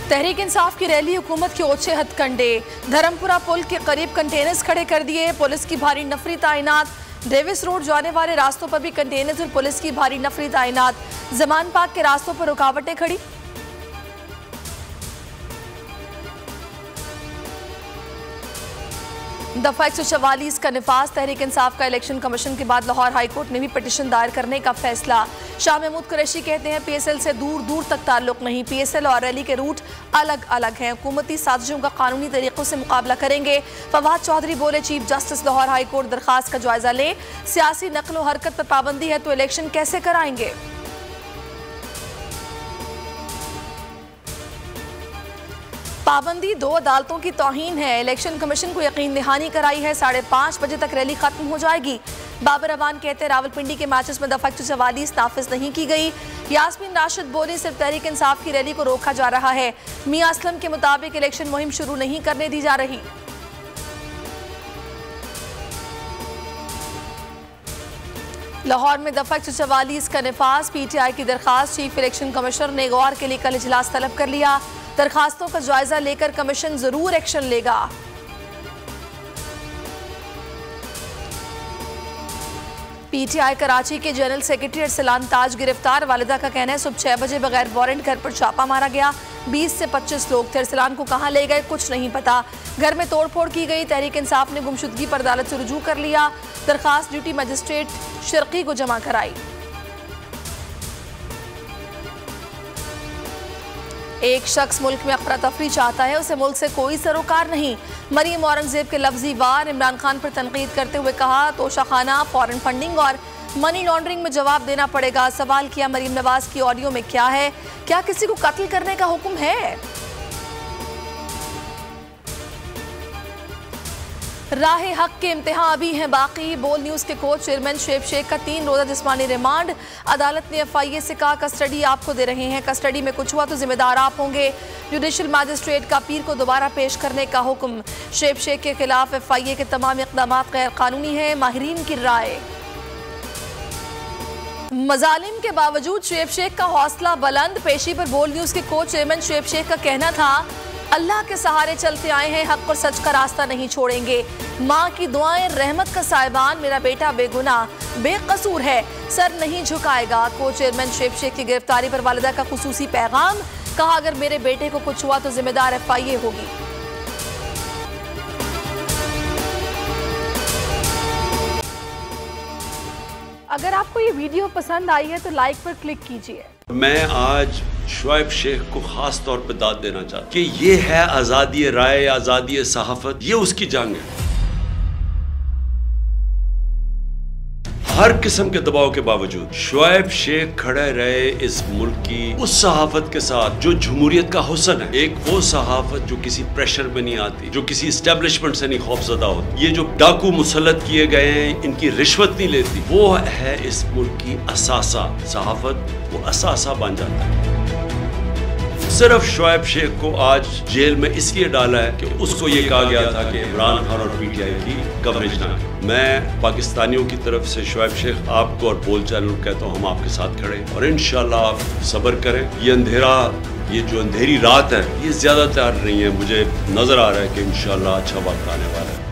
तहरीक इंसाफ की रैली हुकूमत के ओछे हथकंडे। धर्मपुरा पुल के करीब कंटेनर्स खड़े कर दिए। पुलिस की भारी नफरी तैनात। डेविस रोड जाने वाले रास्तों पर भी कंटेनर्स और पुलिस की भारी नफरी तैनात। जमान पाक के रास्तों पर रुकावटें खड़ी। दफा 144 का निफाज। तहरीक इंसाफ का इलेक्शन कमीशन के बाद लाहौर हाई कोर्ट ने भी पिटीशन दायर करने का फैसला। शाह महमूद कुरैशी कहते हैं PSL से दूर दूर तक ताल्लुक नहीं, PSL और रैली के रूट अलग अलग हैं। हुकूमती साजिशों का कानूनी तरीकों से मुकाबला करेंगे। फवाद चौधरी बोले, chief justice Lahore high court दरखास्त का जायजा ले। सियासी नकलो हरकत पर पाबंदी है तो इलेक्शन कैसे कराएंगे। पाबंदी 2 अदालतों की तौहीन है। इलेक्शन कमीशन को यकीन दहानी कराई है। 5:30 बजे तक रैली खत्म हो जाएगी। बाबर अवान कहते हैं रावलपिंडी के मैचेस में दफा 144 नाफिज नहीं की गई। यास्मीन राशिद बोली, सिर्फ तहरीक इंसाफ की रैली को रोका जा रहा है। मियां असलम के मुताबिक इलेक्शन मुहिम शुरू नहीं करने दी जा रही। लाहौर में दफा 144 का निफाज। PTI की दरखास्त। चीफ इलेक्शन कमिश्नर ने गौर के लिए कल इजलास तलब कर लिया। दरखास्तों का जायजा लेकर कमीशन जरूर एक्शन लेगा। PTI कराची के जनरल सेक्रेटरी अरसलान ताज गिरफ्तार। वालिदा का कहना है सुबह 6 बजे बगैर वारंट घर पर छापा मारा गया। 20 से 25 लोग थे। अरसलान को कहां ले गए कुछ नहीं पता। घर में तोड़फोड़ की गई। तहरीक इंसाफ ने गुमशुदगी पर अदालत से रुजू कर लिया। दरखास्त ड्यूटी मजिस्ट्रेट शर्की को जमा कराई। एक शख्स मुल्क में अफरा तफरी चाहता है, उसे मुल्क से कोई सरोकार नहीं। मरीम औरंगजेब के लफ्जी वार। इमरान खान पर तनकीद करते हुए कहा, तोशाखाना, फॉरेन फंडिंग और मनी लॉन्ड्रिंग में जवाब देना पड़ेगा। सवाल किया, मरीम नवाज की ऑडियो में क्या है? क्या किसी को कत्ल करने का हुक्म है? राह हक के इम्तिहान अभी हैं बाकी। बोल न्यूज़ के कोच चेयरमैन शुएब शेख का 3 रोज़ा जिस्मानी रिमांड। अदालत ने FIA से कहा, कस्टडी आपको दे रहे हैं, कस्टडी में कुछ हुआ तो जिम्मेदार आप होंगे। जुडिशल मजिस्ट्रेट का पीर को दोबारा पेश करने का हुक्म। शुएब शेख के खिलाफ FIA के तमाम इक़दाम गैर कानूनी है, माहिरीन की राय। मजालिम के बावजूद शुएब शेख का हौसला बुलंद। पेशी पर बोल न्यूज़ के कोच चेयरमैन शुएब शेख का कहना था, अल्लाह के सहारे चलते आए हैं, हक और सच का रास्ता नहीं छोड़ेंगे। माँ की दुआएं रहमत का साहिबान, मेरा बेटा बेगुनाह बेकसूर है, सर नहीं झुकाएगा। को चेयरमैन शुएब शेख की गिरफ्तारी पर वालिदा का खुसूसी पैगाम। कहा, अगर मेरे बेटे को कुछ हुआ तो जिम्मेदार FIA होगी। अगर आपको ये वीडियो पसंद आई है तो लाइक पर क्लिक कीजिए। मैं आज शुएब शेख को खास तौर पर दाद देना चाहता हूं कि ये है आज़ादी राय, आज़ादी सहाफत, ये उसकी जंग है। हर किस्म के दबाव के बावजूद शुएब शेख खड़े रहे इस मुल्क की उस सहाफत के साथ जो जमहूरियत का हुस्न है। एक वो सहाफत जो किसी प्रेशर में नहीं आती, जो किसी एस्टेब्लिशमेंट से नहीं खौफजदा होती। ये जो डाकू मुसल्लत किए गए हैं, इनकी रिश्वत नहीं लेती, वो है इस मुल्क की असासा। सहाफत वो असासा बन जाता है। सिर्फ शुएब शेख को आज जेल में इसलिए डाला है कि उसको ये कहा गया था कि इमरान खान और PTI की कवरेज ना करें। मैं पाकिस्तानियों की तरफ से शुएब शेख आपको और बोल चैनल कहता हूँ, हम आपके साथ खड़े हैं और इंशाल्लाह आप सब्र करें। ये अंधेरा, ये जो अंधेरी रात है, ये ज्यादा तैयार नहीं है। मुझे नजर आ रहा है कि इंशाल्लाह अच्छा वक्त आने वाला है।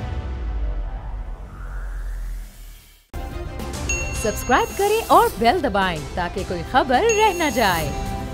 सब्सक्राइब करें और बेल दबाएं ताकि कोई खबर रह न जाए।